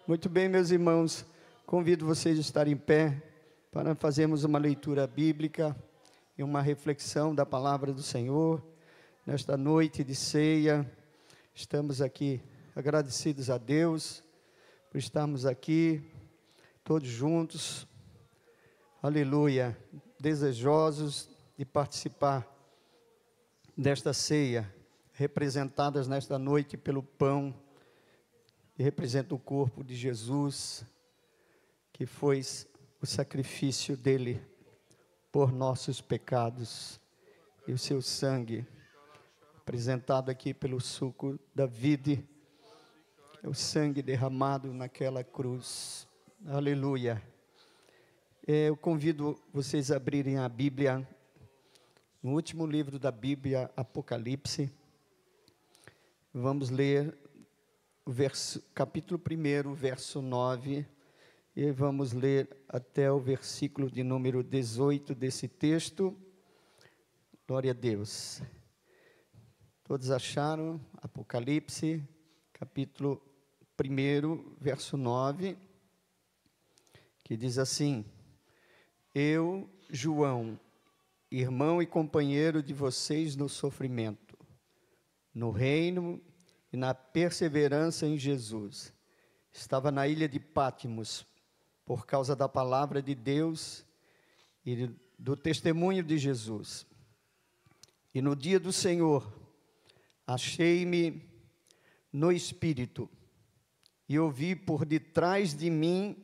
Muito bem, meus irmãos, convido vocês a estarem em pé para fazermos uma leitura bíblica e uma reflexão da palavra do Senhor. Nesta noite de ceia, estamos aqui agradecidos a Deus por estarmos aqui todos juntos, aleluia, desejosos de participar desta ceia, representadas nesta noite pelo pão, que representa o corpo de Jesus, que foi o sacrifício dele por nossos pecados, e o seu sangue, apresentado aqui pelo suco da vide, o sangue derramado naquela cruz, aleluia. Eu convido vocês a abrirem a Bíblia, no último livro da Bíblia, Apocalipse. Vamos ler capítulo 1, verso 9, e vamos ler até o versículo de número 18 desse texto. Glória a Deus. Todos acharam? Apocalipse, capítulo 1, verso 9, que diz assim: Eu, João, irmão e companheiro de vocês no sofrimento, no reino e na perseverança em Jesus, estava na ilha de Pátimos, por causa da palavra de Deus e do testemunho de Jesus. E no dia do Senhor, achei-me no Espírito, e ouvi por detrás de mim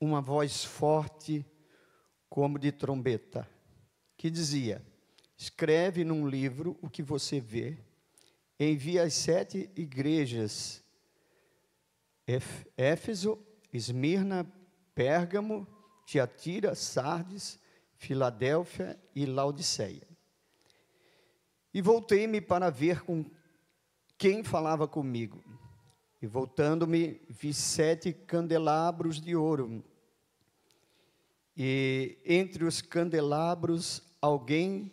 uma voz forte, como de trombeta, que dizia: escreve num livro o que você vê, envia às 7 igrejas, Éfeso, Esmirna, Pérgamo, Tiatira, Sardes, Filadélfia e Laodiceia. E voltei-me para ver com quem falava comigo. E voltando-me, vi 7 candelabros de ouro. E entre os candelabros, alguém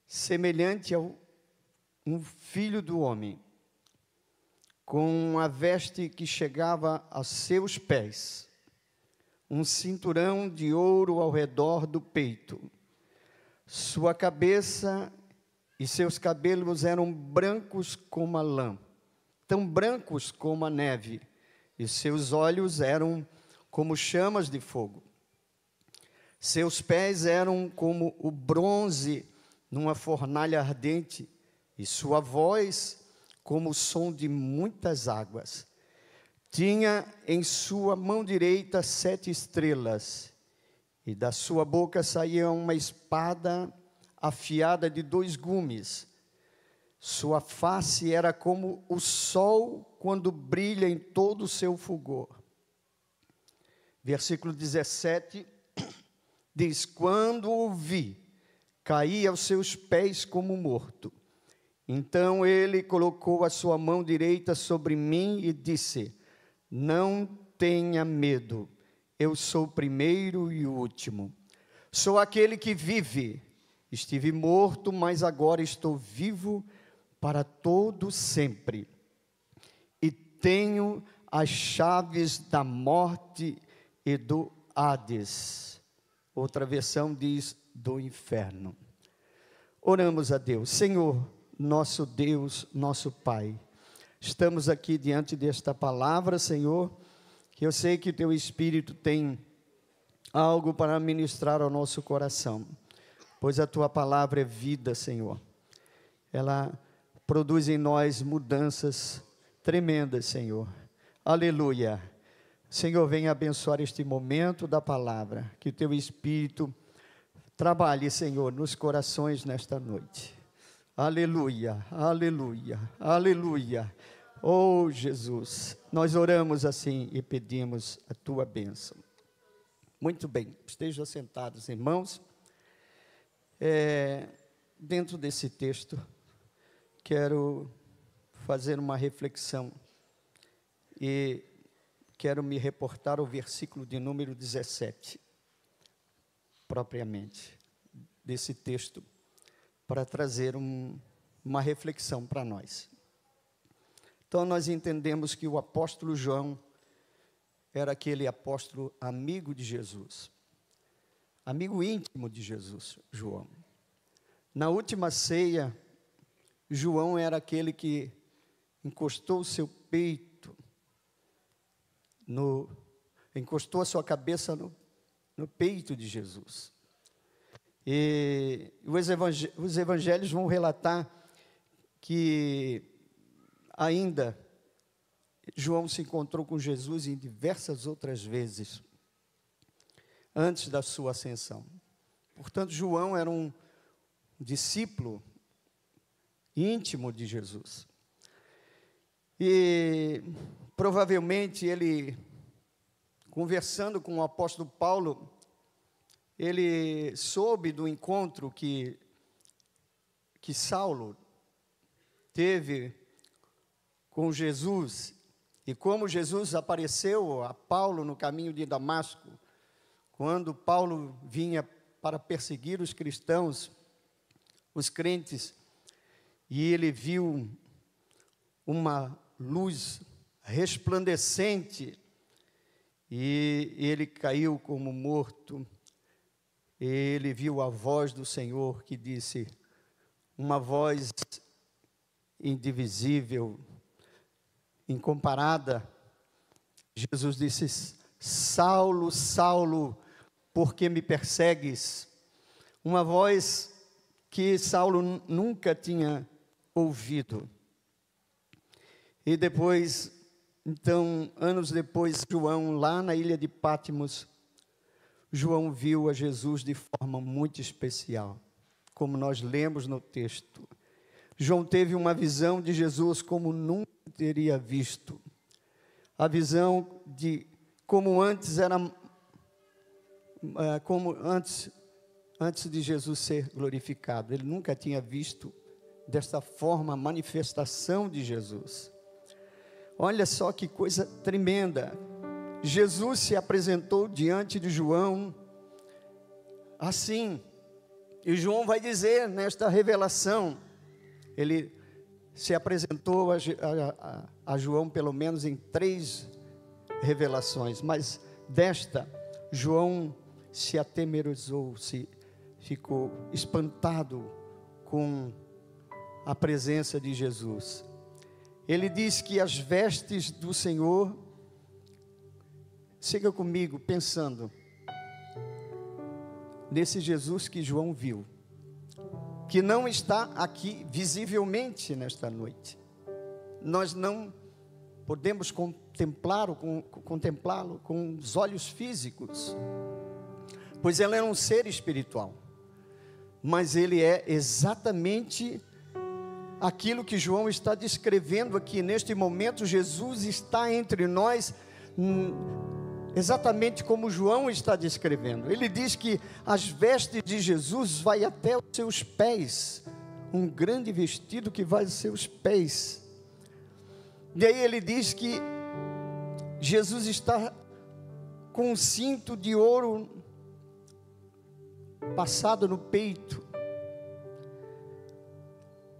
semelhante a um filho do homem, com uma veste que chegava aos seus pés, um cinturão de ouro ao redor do peito. Sua cabeça e seus cabelos eram brancos como a lã, tão brancos como a neve, e seus olhos eram como chamas de fogo. Seus pés eram como o bronze numa fornalha ardente, e sua voz como o som de muitas águas. Tinha em sua mão direita 7 estrelas, e da sua boca saía uma espada afiada de 2 gumes. Sua face era como o sol quando brilha em todo o seu fulgor. Versículo 17 diz: quando o vi, caí aos seus pés como morto. Então ele colocou a sua mão direita sobre mim e disse: não tenha medo, eu sou o primeiro e o último. Sou aquele que vive. Estive morto, mas agora estou vivo para todo sempre. E tenho as chaves da morte e do Hades. Outra versão diz do inferno. Oramos a Deus. Senhor, nosso Deus, nosso Pai, estamos aqui diante desta palavra, Senhor, que eu sei que o Teu Espírito tem algo para ministrar ao nosso coração, pois a Tua palavra é vida, Senhor. Ela produz em nós mudanças tremendas, Senhor. Aleluia. Senhor, venha abençoar este momento da palavra, que o Teu Espírito trabalhe, Senhor, nos corações nesta noite. Aleluia, aleluia, aleluia. Oh, Jesus, nós oramos assim e pedimos a Tua bênção. Muito bem, estejam sentados, irmãos. Dentro desse texto, quero fazer uma reflexão e quero me reportar ao versículo de número 17, propriamente, desse texto, para trazer uma reflexão para nós. Então, nós entendemos que o apóstolo João era aquele apóstolo amigo de Jesus, amigo íntimo de Jesus, João. Na última ceia, João era aquele que encostou o seu peito, encostou a sua cabeça no peito de Jesus. E os evangelhos vão relatar que ainda João se encontrou com Jesus em diversas outras vezes, antes da sua ascensão. Portanto, João era um discípulo íntimo de Jesus. E provavelmente ele, conversando com o apóstolo Paulo, ele soube do encontro que Saulo teve com Jesus, e como Jesus apareceu a Paulo no caminho de Damasco, quando Paulo vinha para perseguir os cristãos, os crentes, e ele viu uma luz resplandecente, e ele caiu como morto. Ele viu a voz do Senhor que disse, uma voz indivisível, incomparada. Jesus disse, Saulo, Saulo, por que me persegues? Uma voz que Saulo nunca tinha ouvido. E depois, então, anos depois, João, lá na ilha de Patmos, João viu a Jesus de forma muito especial, como nós lemos no texto. João teve uma visão de Jesus como nunca teria visto. A visão de como antes era, antes de Jesus ser glorificado. Ele nunca tinha visto desta forma a manifestação de Jesus. Olha só que coisa tremenda. Jesus se apresentou diante de João assim, e João vai dizer nesta revelação, ele se apresentou a João pelo menos em 3 revelações, mas desta, João se atemorizou, ficou espantado com a presença de Jesus. Ele diz que as vestes do Senhor, siga comigo pensando nesse Jesus que João viu, que não está aqui visivelmente nesta noite. Nós não podemos contemplá-lo com os olhos físicos, pois ele é um ser espiritual, mas ele é exatamente aquilo que João está descrevendo aqui. Neste momento, Jesus está entre nós, exatamente como João está descrevendo. Ele diz que as vestes de Jesus vai até os seus pés, um grande vestido que vai aos seus pés. E aí ele diz que Jesus está com um cinto de ouro passado no peito.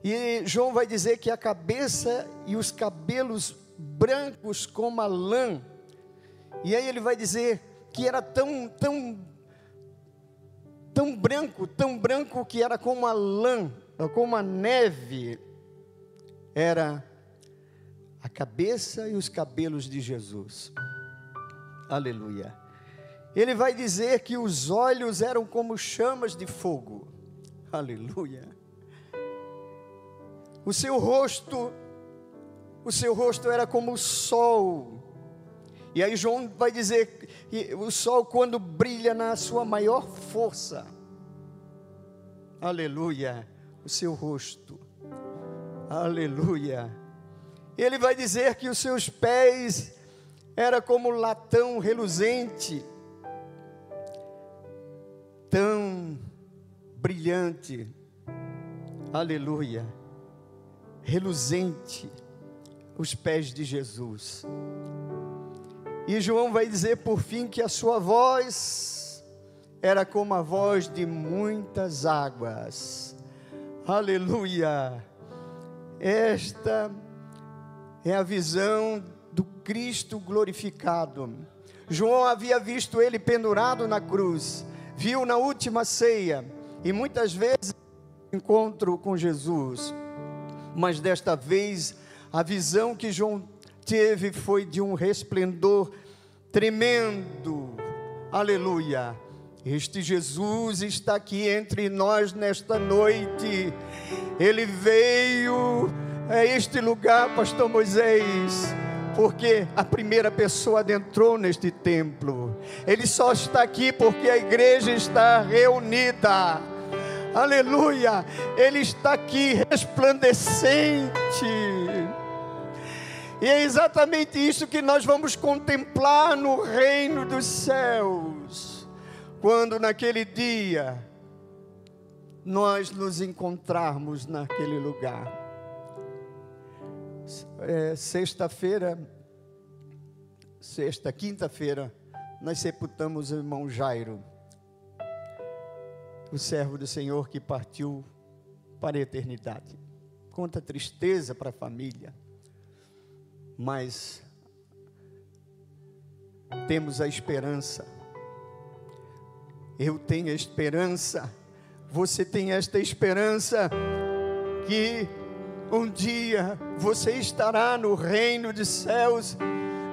E João vai dizer que a cabeça e os cabelos brancos como a lã. E aí ele vai dizer que era tão branco que era como a lã, como a neve. Era a cabeça e os cabelos de Jesus. Aleluia. Ele vai dizer que os olhos eram como chamas de fogo. Aleluia. O seu rosto era como o sol. E aí João vai dizer que o sol, quando brilha na sua maior força, aleluia, o seu rosto, aleluia. Ele vai dizer que os seus pés era como latão reluzente, tão brilhante, aleluia, reluzente, os pés de Jesus. E João vai dizer por fim que a sua voz era como a voz de muitas águas. Aleluia! Esta é a visão do Cristo glorificado. João havia visto ele pendurado na cruz, viu na última ceia, e muitas vezes encontro com Jesus, mas desta vez a visão que João teve foi de um resplendor tremendo. Aleluia! Este Jesus está aqui entre nós nesta noite. Ele veio a este lugar, pastor Moisés, porque a primeira pessoa adentrou neste templo. Ele só está aqui porque a igreja está reunida. Aleluia! Ele está aqui resplandecente. E é exatamente isso que nós vamos contemplar no reino dos céus, quando naquele dia nós nos encontrarmos naquele lugar. Quinta-feira, nós sepultamos o irmão Jairo, o servo do Senhor que partiu para a eternidade. Conta tristeza para a família, mas temos a esperança. Eu tenho a esperança, você tem esta esperança, que um dia você estará no reino dos céus,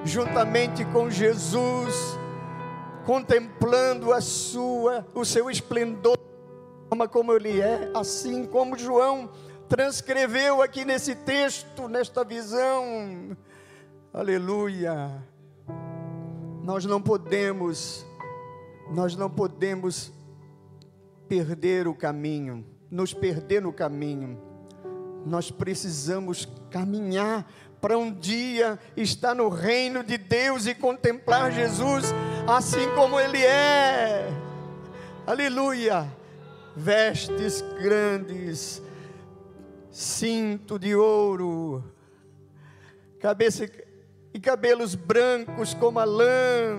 juntamente com Jesus, contemplando o seu esplendor, como ele é, assim como João transcreveu aqui nesse texto, nesta visão. Aleluia! Nós não podemos perder o caminho, nos perder no caminho. Nós precisamos caminhar para um dia estar no reino de Deus e contemplar Jesus assim como Ele é. Aleluia! Vestes grandes, cinto de ouro, cabeça e cabelos brancos como a lã.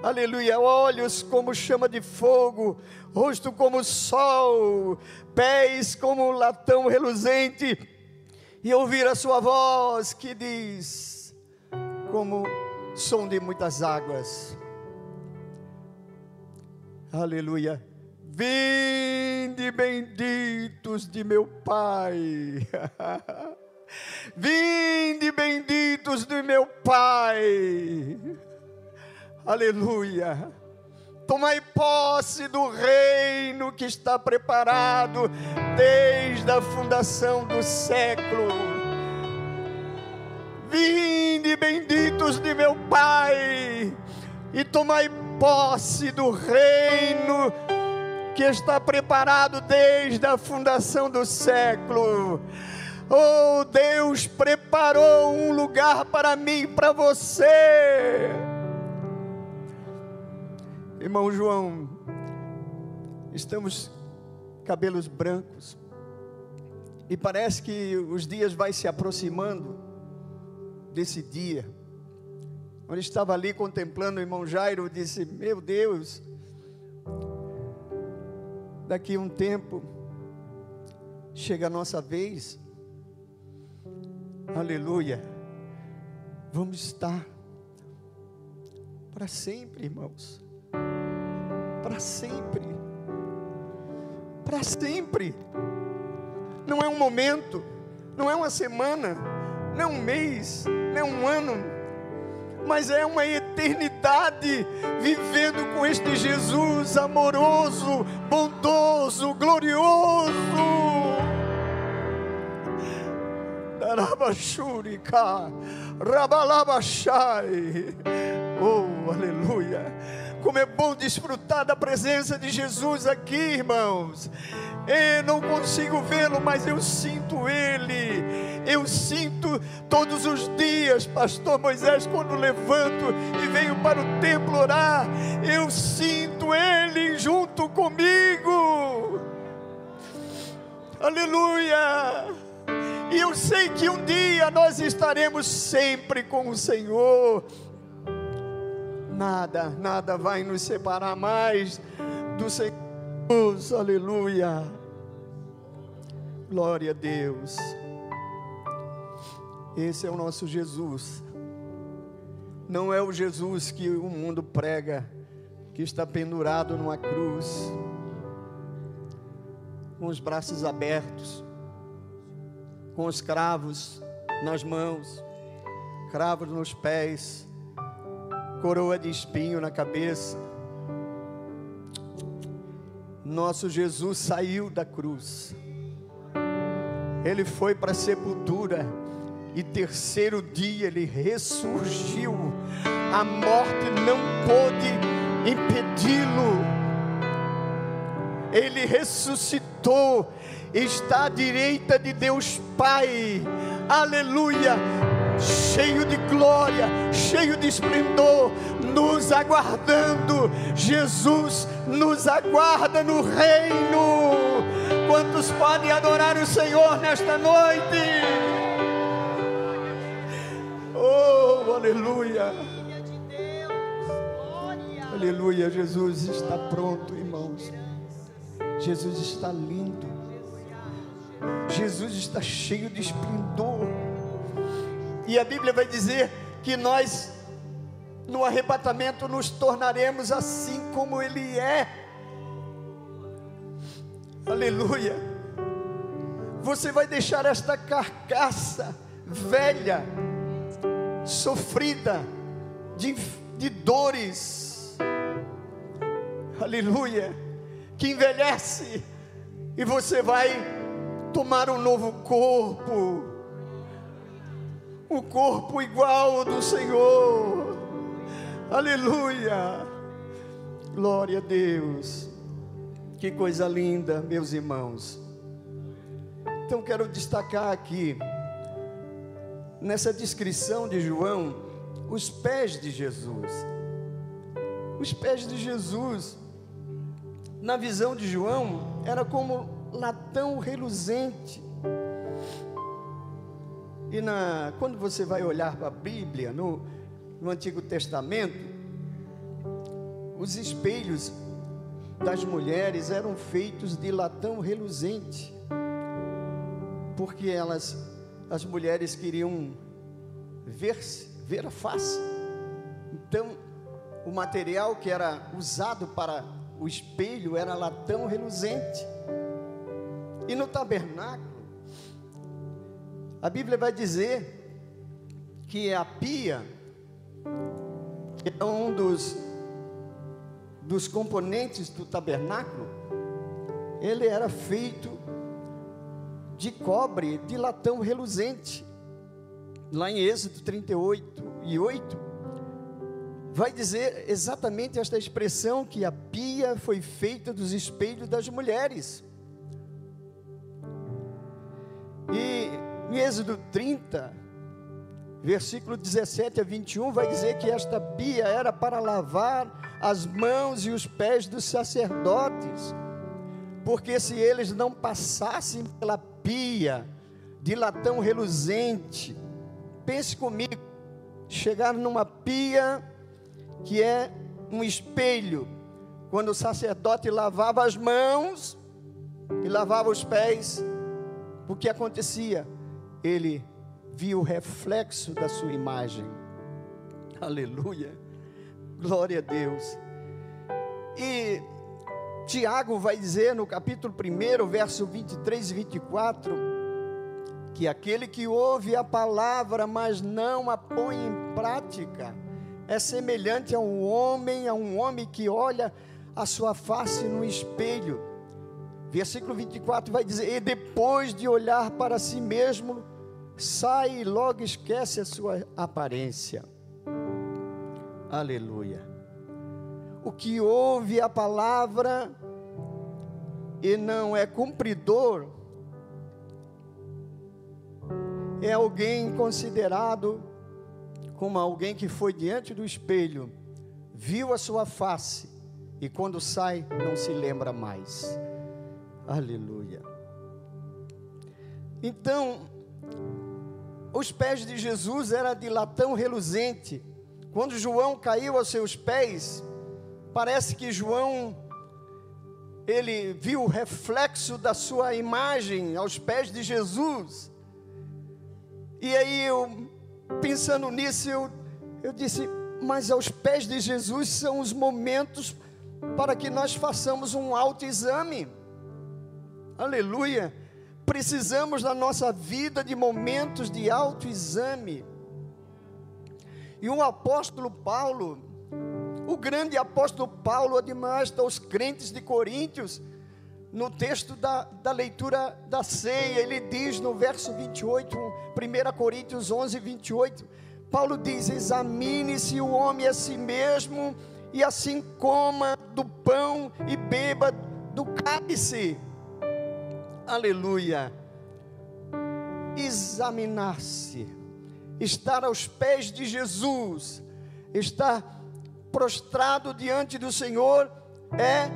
Aleluia! Olhos como chama de fogo, rosto como o sol, pés como um latão reluzente, e ouvir a sua voz que diz, como som de muitas águas. Aleluia! Vinde benditos de meu Pai. Vinde benditos do meu Pai. Aleluia! Tomai posse do reino que está preparado desde a fundação do século. Vinde benditos de meu Pai, e tomai posse do reino que está preparado desde a fundação do século. Oh, Deus preparou um lugar para mim e para você. Irmão João, estamos cabelos brancos, e parece que os dias vai se aproximando desse dia. Quando eu estava ali contemplando o irmão Jairo, eu disse, meu Deus, daqui a um tempo chega a nossa vez. Aleluia! Vamos estar para sempre, irmãos. Para sempre. Para sempre. Não é um momento, não é uma semana, não é um mês, não é um ano, mas é uma eternidade vivendo com este Jesus amoroso, bondoso, glorioso. Darabashurika, Rabalabashai. Oh, aleluia! Como é bom desfrutar da presença de Jesus aqui, irmãos. Eu não consigo vê-lo, mas eu sinto Ele. Eu sinto todos os dias, pastor Moisés, quando levanto e venho para o templo orar, eu sinto Ele junto comigo. Aleluia! E eu sei que um dia nós estaremos sempre com o Senhor. Nada vai nos separar mais do Senhor. Aleluia! Glória a Deus. Esse é o nosso Jesus. não é o Jesus que o mundo prega, que está pendurado numa cruz, com os braços abertos, com os cravos nas mãos, cravos nos pés, coroa de espinho na cabeça. Nosso Jesus saiu da cruz, Ele foi para a sepultura, e terceiro dia Ele ressurgiu. A morte não pôde impedi-lo. Ele ressuscitou, está à direita de Deus Pai, aleluia, cheio de glória, cheio de esplendor, nos aguardando. Jesus nos aguarda no reino. Quantos podem adorar o Senhor nesta noite? Oh, aleluia, aleluia. Jesus está pronto, irmãos. Jesus está lindo. Jesus está cheio de esplendor. E a Bíblia vai dizer que nós, no arrebatamento, nos tornaremos assim como Ele é. Aleluia. Você vai deixar esta carcaça velha, sofrida, de dores, aleluia, que envelhece, e você vai tomar um novo corpo, um corpo igual ao do Senhor. Aleluia, glória a Deus. Que coisa linda, meus irmãos. Então quero destacar aqui, nessa descrição de João, os pés de Jesus. Os pés de Jesus, na visão de João, era como latão reluzente. E quando você vai olhar para a Bíblia, no Antigo Testamento, os espelhos das mulheres eram feitos de latão reluzente, porque as mulheres queriam ver a face. Então, o material que era usado para o espelho era latão reluzente. E no tabernáculo, a Bíblia vai dizer que a pia, que é um dos componentes do tabernáculo, ele era feito de cobre, de latão reluzente. Lá em Êxodo 38:8, vai dizer exatamente esta expressão, que a pia foi feita dos espelhos das mulheres. E em Êxodo 30, versículo 17 a 21, vai dizer que esta pia era para lavar as mãos e os pés dos sacerdotes, porque se eles não passassem pela pia de latão reluzente, pense comigo, chegar numa pia que é um espelho, quando o sacerdote lavava as mãos e lavava os pés, o que acontecia? Ele via o reflexo da sua imagem. Aleluia, glória a Deus. E Tiago vai dizer no capítulo 1, verso 23 e 24, que aquele que ouve a palavra, mas não a põe em prática, é semelhante a um homem que olha a sua face no espelho. Versículo 24 vai dizer: e depois de olhar para si mesmo, sai e logo esquece a sua aparência. Aleluia. O que ouve a palavra e não é cumpridor, é alguém considerado como alguém que foi diante do espelho, viu a sua face, e quando sai, não se lembra mais. Aleluia. Então, os pés de Jesus eram de latão reluzente. Quando João caiu aos seus pés, parece que João, ele viu o reflexo da sua imagem aos pés de Jesus. E aí, pensando nisso, eu disse: Mas aos pés de Jesus são os momentos para que nós façamos um autoexame. Aleluia. Precisamos na nossa vida de momentos de autoexame. E o apóstolo Paulo, o grande apóstolo Paulo, admoesta aos crentes de Coríntios, no texto da leitura da ceia, ele diz no verso 28, 1 Coríntios 11, 28, Paulo diz: examine-se o homem a si mesmo, e assim coma do pão e beba do cálice. Aleluia. Examinar-se, estar aos pés de Jesus, estar prostrado diante do Senhor, é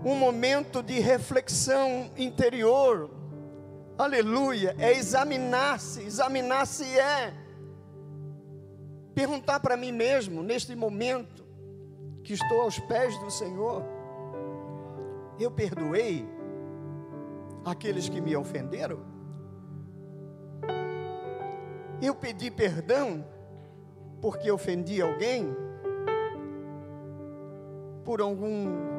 um momento de reflexão interior. Aleluia. É examinar-se. Examinar-se é perguntar para mim mesmo, neste momento que estou aos pés do Senhor: eu perdoei aqueles que me ofenderam? Eu pedi perdão porque ofendi alguém? Por algum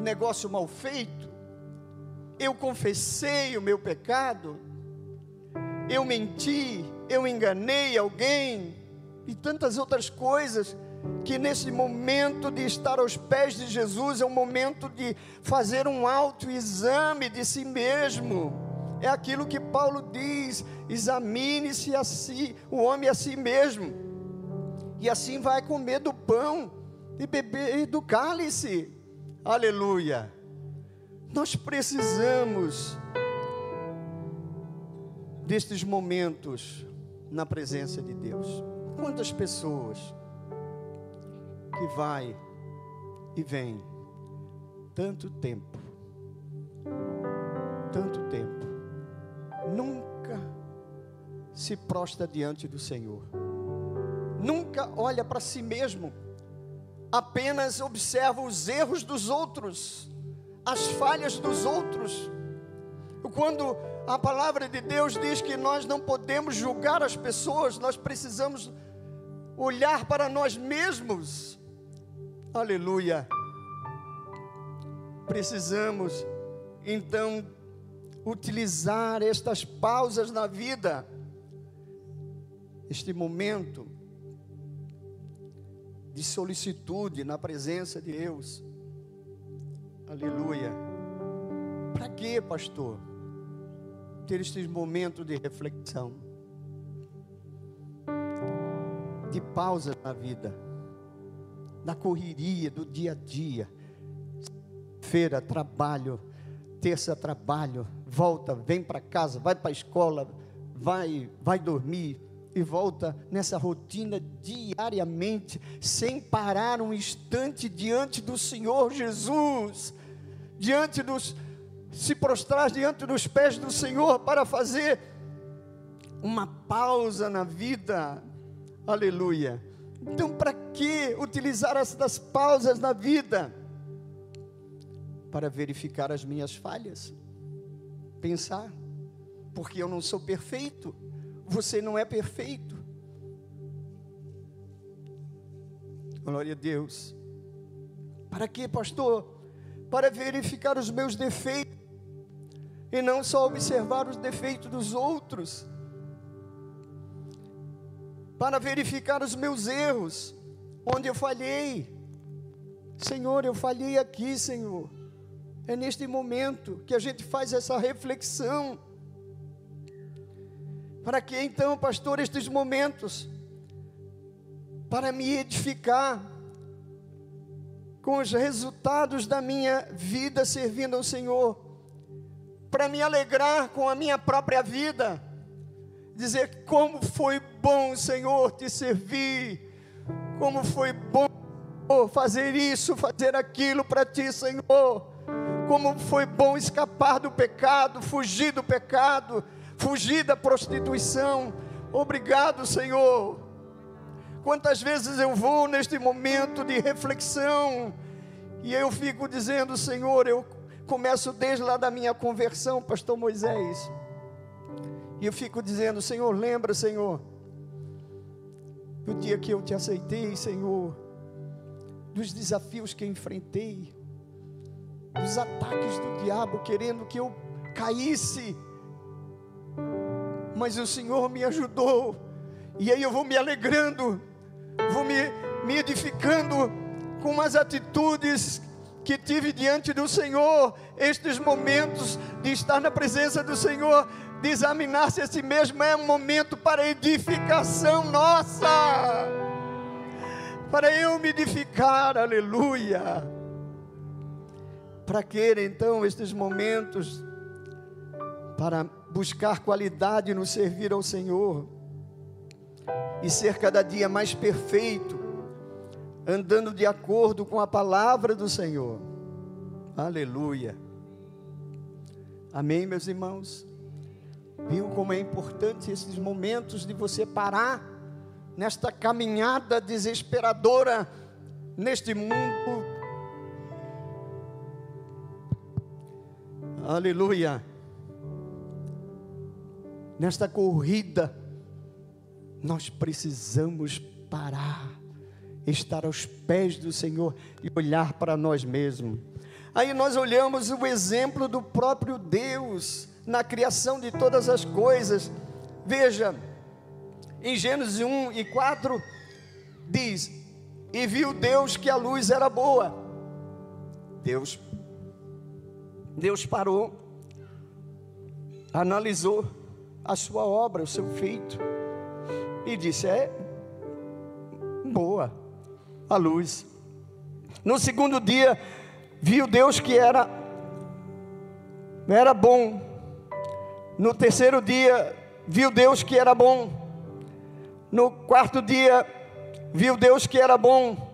negócio mal feito? Eu confessei o meu pecado? Eu menti? Eu enganei alguém? E tantas outras coisas, que nesse momento de estar aos pés de Jesus, é um momento de fazer um autoexame de si mesmo. É aquilo que Paulo diz: examine-se a si, o homem a si mesmo, e assim vai comer do pão e beber do cálice. Aleluia. Nós precisamos destes momentos na presença de Deus. Quantas pessoas que vai e vem, tanto tempo, nunca se prostra diante do Senhor, nunca olha para si mesmo, apenas observa os erros dos outros, as falhas dos outros. Quando a palavra de Deus diz que nós não podemos julgar as pessoas, nós precisamos olhar para nós mesmos. Aleluia. Precisamos então utilizar estas pausas na vida, este momento de solicitude na presença de Deus. Aleluia. Para quê, pastor? Ter estes momentos de reflexão, de pausa na vida, na correria do dia a dia. Feira, trabalho, terça, trabalho, volta, vem para casa, vai para a escola, vai dormir e volta nessa rotina diariamente, sem parar um instante diante do Senhor Jesus, se prostrar diante dos pés do Senhor para fazer uma pausa na vida. Aleluia. Então, para que utilizar essas pausas na vida? Para verificar as minhas falhas, pensar, porque eu não sou perfeito, você não é perfeito. Glória a Deus. Para que, pastor? Para verificar os meus defeitos, e não só observar os defeitos dos outros, para verificar os meus erros, onde eu falhei. Senhor, eu falhei aqui, Senhor. É neste momento que a gente faz essa reflexão. Para que então, pastor, estes momentos? Para me edificar com os resultados da minha vida servindo ao Senhor, para me alegrar com a minha própria vida, dizer como foi bom, Senhor, te servir, como foi bom fazer isso, fazer aquilo para ti, Senhor, como foi bom escapar do pecado, fugir do pecado, fugir da prostituição. Obrigado, Senhor. Quantas vezes eu vou neste momento de reflexão e eu fico dizendo, Senhor, eu começo desde lá da minha conversão, pastor Moisés, e eu fico dizendo, Senhor, lembra, Senhor, do dia que eu te aceitei, Senhor, dos desafios que enfrentei, dos ataques do diabo querendo que eu caísse, mas o Senhor me ajudou, e aí eu vou me alegrando, vou me edificando com as atitudes que tive diante do Senhor. Estes momentos de estar na presença do Senhor, de examinar-se a si mesmo, é um momento para edificação nossa, para eu me edificar, aleluia. Para que então estes momentos, para buscar qualidade no servir ao Senhor, e ser cada dia mais perfeito, andando de acordo com a palavra do Senhor, aleluia, amém, meus irmãos? Viu como é importante esses momentos de você parar nesta caminhada desesperadora neste mundo, aleluia, nesta corrida. Nós precisamos parar, estar aos pés do Senhor e olhar para nós mesmos. Aí nós olhamos o exemplo do próprio Deus na criação de todas as coisas. Veja, em Gênesis 1:4 diz: e viu Deus que a luz era boa. Deus parou, analisou a sua obra, o seu feito, e disse: é boa a luz. No segundo dia, viu Deus que era bom. No terceiro dia, viu Deus que era bom. No quarto dia, viu Deus que era bom.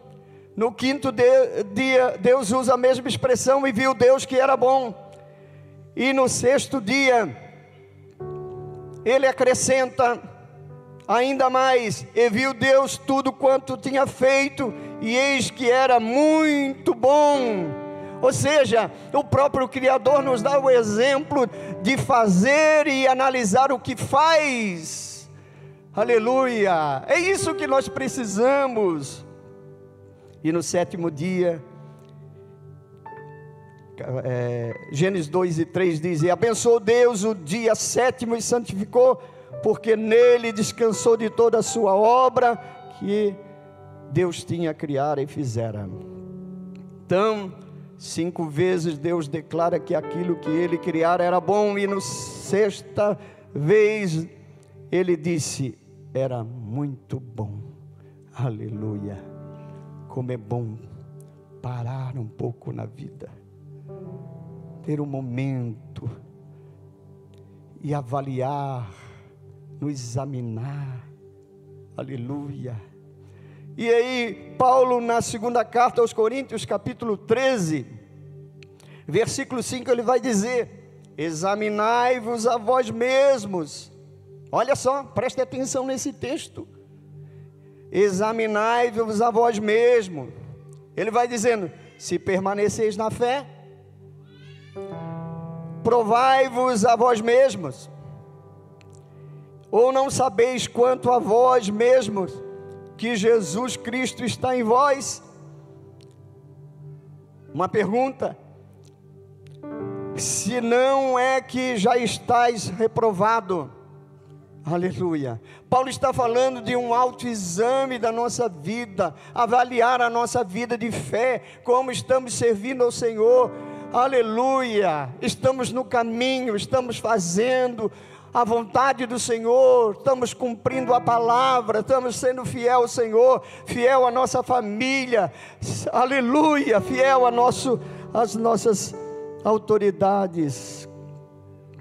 No quinto dia, Deus usa a mesma expressão, e viu Deus que era bom. E no sexto dia, Ele acrescenta ainda mais: e viu Deus tudo quanto tinha feito, e eis que era muito bom. Ou seja, o próprio Criador nos dá o exemplo de fazer e analisar o que faz. Aleluia, é isso que nós precisamos. E no sétimo dia, Gênesis 2:3 diz: e abençoou Deus o dia sétimo e santificou, porque nele descansou de toda a sua obra que Deus tinha criado e fizera. Então, 5 vezes Deus declara que aquilo que Ele criara era bom, e no sexta vez Ele disse: era muito bom. Aleluia. Como é bom parar um pouco na vida, ter um momento e avaliar, nos examinar. Aleluia. E aí, Paulo, na segunda carta aos Coríntios, capítulo 13, versículo 5, ele vai dizer: examinai-vos a vós mesmos. Olha só, preste atenção nesse texto. Examinai-vos a vós mesmos. Ele vai dizendo: se permaneceis na fé, provai-vos a vós mesmos. Ou não sabeis quanto a vós mesmos que Jesus Cristo está em vós? Uma pergunta: se não é que já estáis reprovado? Aleluia. Paulo está falando de um autoexame da nossa vida, avaliar a nossa vida de fé, como estamos servindo ao Senhor. Aleluia. Estamos no caminho, estamos fazendo a vontade do Senhor, estamos cumprindo a palavra, estamos sendo fiel ao Senhor, fiel à nossa família, aleluia, fiel às nossas autoridades,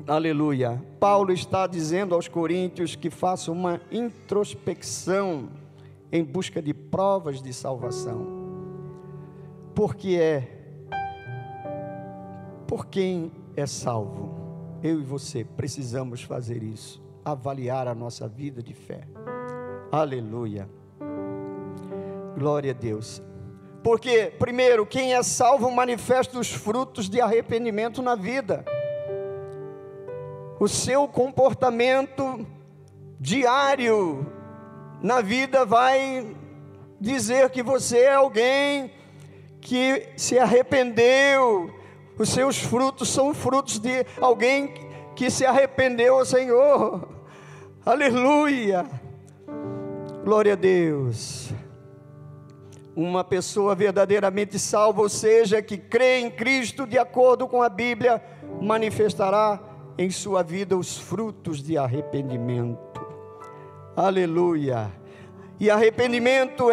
aleluia. Paulo está dizendo aos coríntios que façam uma introspecção em busca de provas de salvação. Por quem é salvo? Eu e você precisamos fazer isso, avaliar a nossa vida de fé. Aleluia, glória a Deus. Porque, primeiro, quem é salvo manifesta os frutos de arrependimento na vida. O seu comportamento diário na vida vai dizer que você é alguém que se arrependeu. Os seus frutos são frutos de alguém que se arrependeu ao Senhor. Aleluia! Glória a Deus. Uma pessoa verdadeiramente salva, ou seja, que crê em Cristo de acordo com a Bíblia, manifestará em sua vida os frutos de arrependimento. Aleluia! E arrependimento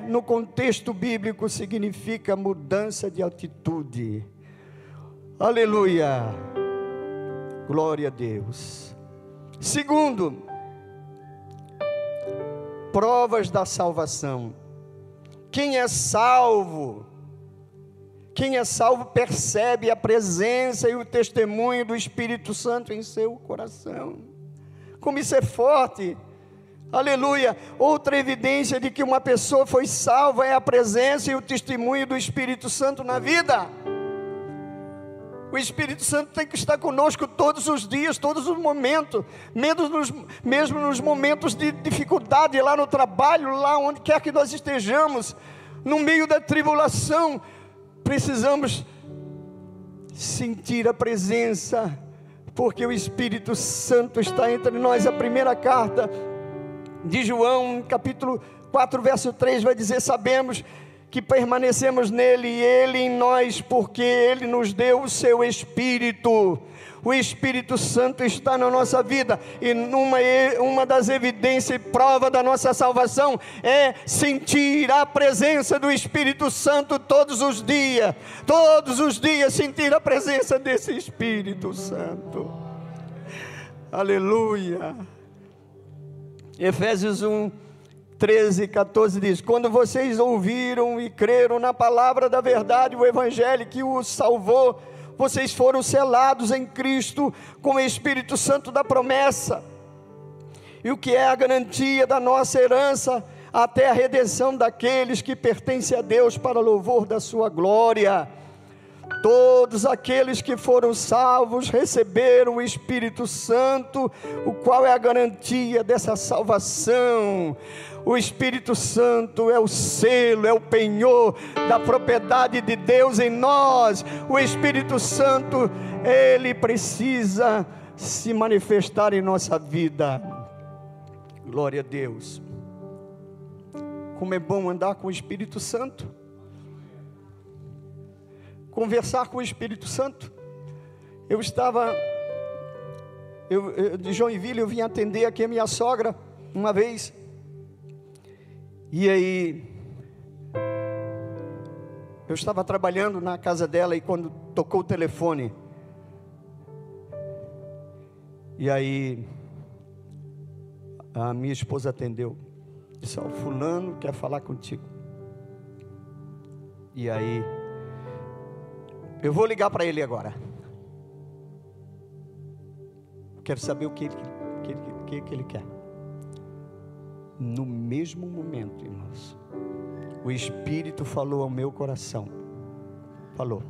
no contexto bíblico, significa mudança de atitude. Aleluia! Glória a Deus. Segundo, provas da salvação. Quem é salvo percebe a presença e o testemunho do Espírito Santo em seu coração. Como isso é forte! Aleluia! Outra evidência de que uma pessoa foi salva é a presença e o testemunho do Espírito Santo na vida. O Espírito Santo tem que estar conosco todos os dias, todos os momentos, mesmo nos momentos de dificuldade, lá no trabalho, lá onde quer que nós estejamos, no meio da tribulação, precisamos sentir a presença, porque o Espírito Santo está entre nós. A primeira carta de João, capítulo 4, verso 3, vai dizer: sabemos que permanecemos nele e ele em nós, porque ele nos deu o seu Espírito. O Espírito Santo está na nossa vida, e uma das evidências e prova da nossa salvação é sentir a presença do Espírito Santo todos os dias sentir a presença desse Espírito Santo. Aleluia. Efésios 1, 13, 14 diz: quando vocês ouviram e creram na palavra da verdade, o evangelho que os salvou, vocês foram selados em Cristo com o Espírito Santo da promessa, e o que é a garantia da nossa herança até a redenção daqueles que pertencem a Deus, para louvor da sua glória. Todos aqueles que foram salvos receberam o Espírito Santo, o qual é a garantia dessa salvação. O Espírito Santo é o selo, é o penhor da propriedade de Deus em nós. O Espírito Santo, ele precisa se manifestar em nossa vida. Glória a Deus. Como é bom andar com o Espírito Santo, conversar com o Espírito Santo. De Joinville, eu vim atender aqui a minha sogra uma vez, e aí eu estava trabalhando na casa dela, e quando tocou o telefone, e aí a minha esposa atendeu, disse: ó, fulano quer falar contigo. E aí: eu vou ligar para ele agora. Quero saber o que ele quer. No mesmo momento, irmãos, o Espírito falou ao meu coração. Falou: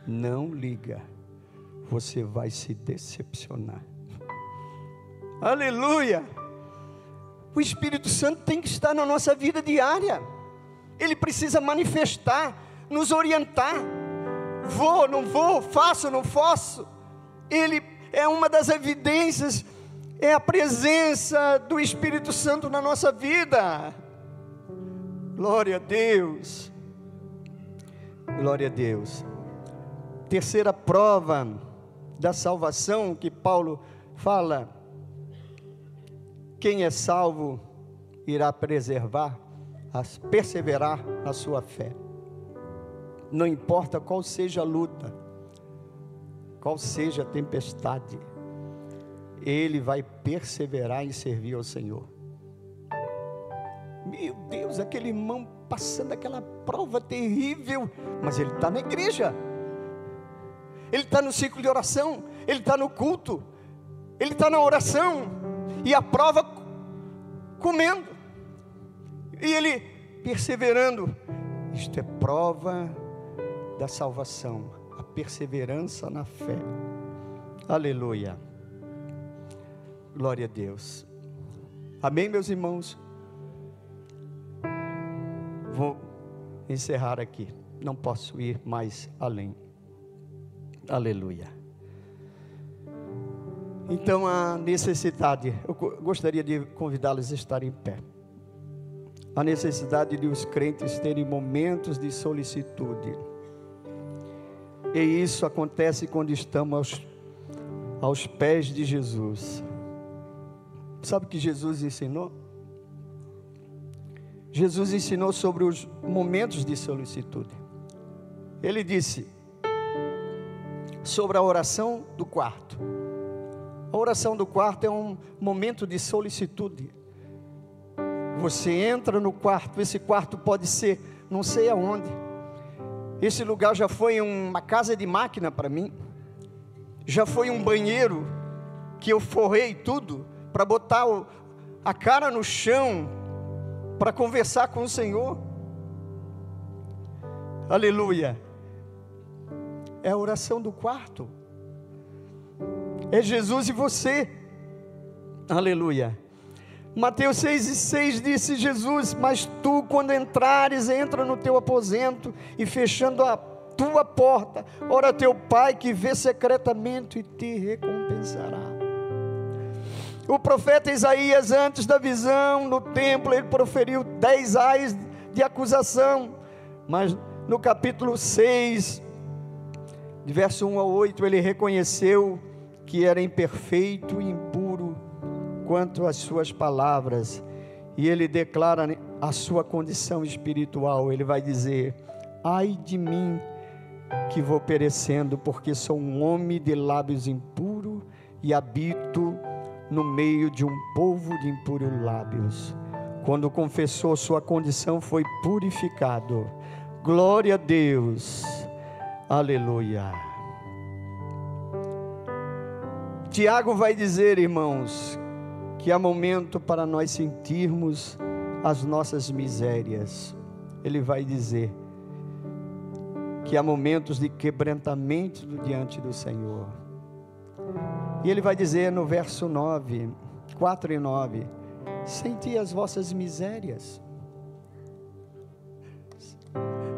não liga, você vai se decepcionar. Aleluia! O Espírito Santo tem que estar na nossa vida diária. Ele precisa manifestar, nos orientar. Vou, não vou, faço, não faço. Ele é uma das evidências, é a presença do Espírito Santo na nossa vida. Glória a Deus. Glória a Deus. Terceira prova da salvação que Paulo fala: quem é salvo irá perseverar na sua fé. Não importa qual seja a luta, qual seja a tempestade, ele vai perseverar em servir ao Senhor. Meu Deus, aquele irmão passando aquela prova terrível, mas ele está na igreja, ele está no ciclo de oração, ele está no culto, ele está na oração, e a prova comendo, e ele perseverando. Isto é prova da salvação, a perseverança na fé. Aleluia. Glória a Deus. Amém, meus irmãos? vou encerrar aqui. Não posso ir mais além. Aleluia. Então a necessidade, eu gostaria de convidá-los a estar em pé. A necessidade de os crentes terem momentos de solicitude. E isso acontece quando estamos aos pés de Jesus. Sabe o que Jesus ensinou? Jesus ensinou sobre os momentos de solicitude. Ele disse sobre a oração do quarto. A oração do quarto é um momento de solicitude. Você entra no quarto, esse quarto pode ser não sei aonde. Esse lugar já foi uma casa de máquina para mim. Já foi um banheiro que eu forrei tudo para botar a cara no chão, para conversar com o Senhor. Aleluia. É a oração do quarto. É Jesus e você. Aleluia. Mateus 6:6 disse Jesus: mas tu, quando entrares, entra no teu aposento e fechando a tua porta, ora teu Pai que vê secretamente e te recompensará. O profeta Isaías, antes da visão no templo, ele proferiu 10 ais de acusação, mas no capítulo 6, de verso 1 a 8, ele reconheceu que era imperfeito e impuro quanto às suas palavras, e ele declara a sua condição espiritual. Ele vai dizer: ai de mim que vou perecendo, porque sou um homem de lábios impuros e habito no meio de um povo de impuros lábios. Quando confessou sua condição, foi purificado. Glória a Deus. Aleluia. Tiago vai dizer, irmãos, que há momento para nós sentirmos as nossas misérias. Ele vai dizer que há momentos de quebrantamento diante do Senhor. E ele vai dizer no verso 9, 4 e 9: senti as vossas misérias.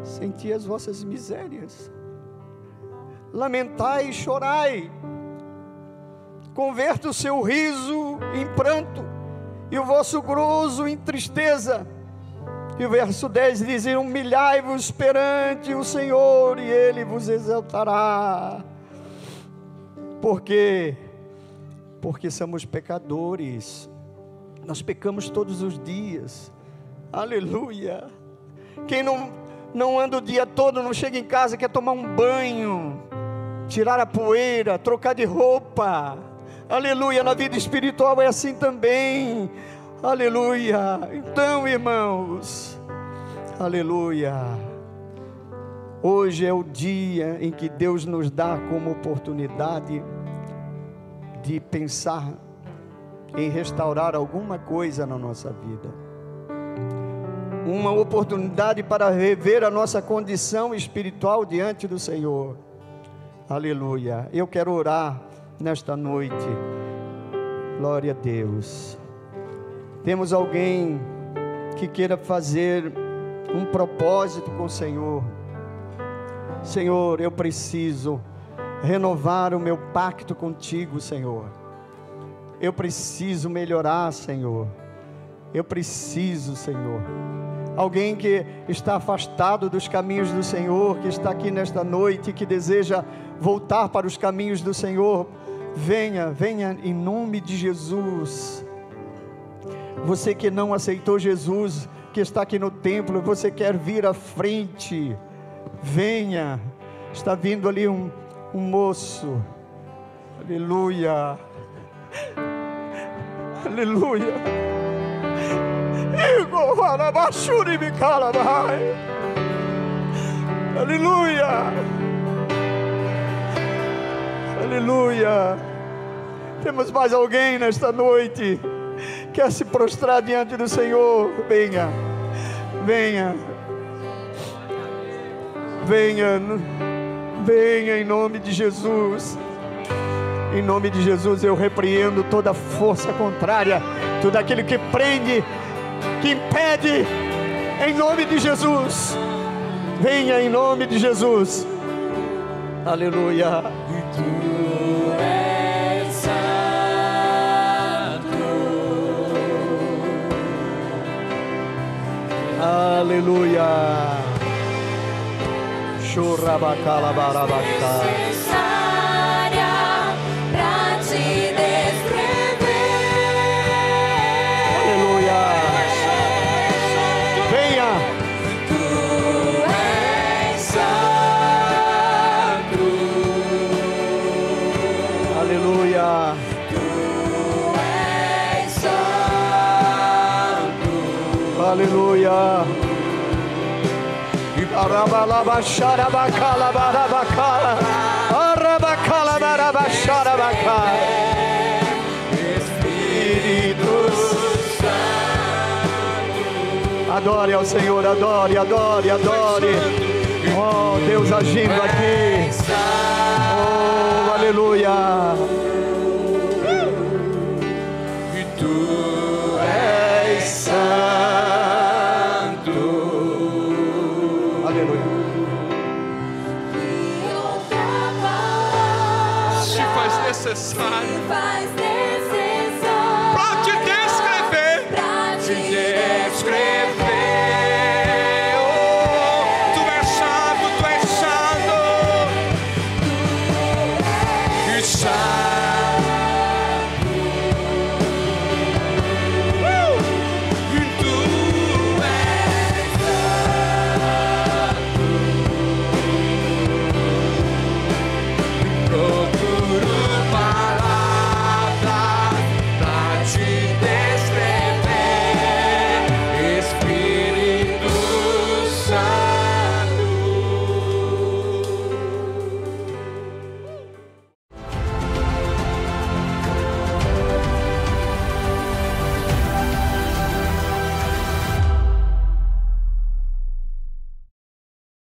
Senti as vossas misérias. Lamentai e chorai. Converta o seu riso em pranto e o vosso gozo em tristeza. E o verso 10 diz: humilhai-vos perante o Senhor e Ele vos exaltará. Porque somos pecadores. Nós pecamos todos os dias. Aleluia. Quem não anda o dia todo, não chega em casa, quer tomar um banho, tirar a poeira, trocar de roupa. Aleluia. Na vida espiritual é assim também. Aleluia. Então, irmãos, aleluia, hoje é o dia em que Deus nos dá como oportunidade de pensar em restaurar alguma coisa na nossa vida. Uma oportunidade para rever a nossa condição espiritual diante do Senhor. Aleluia. Eu quero orar nesta noite. Glória a Deus. Temos alguém que queira fazer um propósito com o Senhor. Senhor, eu preciso renovar o meu pacto contigo, Senhor. Eu preciso melhorar, Senhor. Eu preciso, Senhor. Alguém que está afastado dos caminhos do Senhor, que está aqui nesta noite, que deseja voltar para os caminhos do Senhor, venha em nome de Jesus. Você que não aceitou Jesus, que está aqui no templo, você quer vir à frente, venha. Está vindo ali um moço. Aleluia. Aleluia. Aleluia. Aleluia. Temos mais alguém nesta noite? Quer se prostrar diante do Senhor? Venha. Venha. Venha. Venha em nome de Jesus. Em nome de Jesus eu repreendo toda força contrária, tudo aquilo que prende, que impede Em nome de Jesus. Venha em nome de Jesus. Aleluia. Tu és santo. Aleluia. Churrabacalabarabachá. Necessária pra te descrever. Aleluia. Venha. Tu és santo. Aleluia. Tu és santo. Aleluia. Arabalabacharabacalabarabacala. Arabacalabarabacharabacala. Espírito Santo. Adore ao Senhor, adore, adore, adore. Oh, Deus agindo aqui. Oh, aleluia. E tu és santo. Aleluia. Se faz necessário.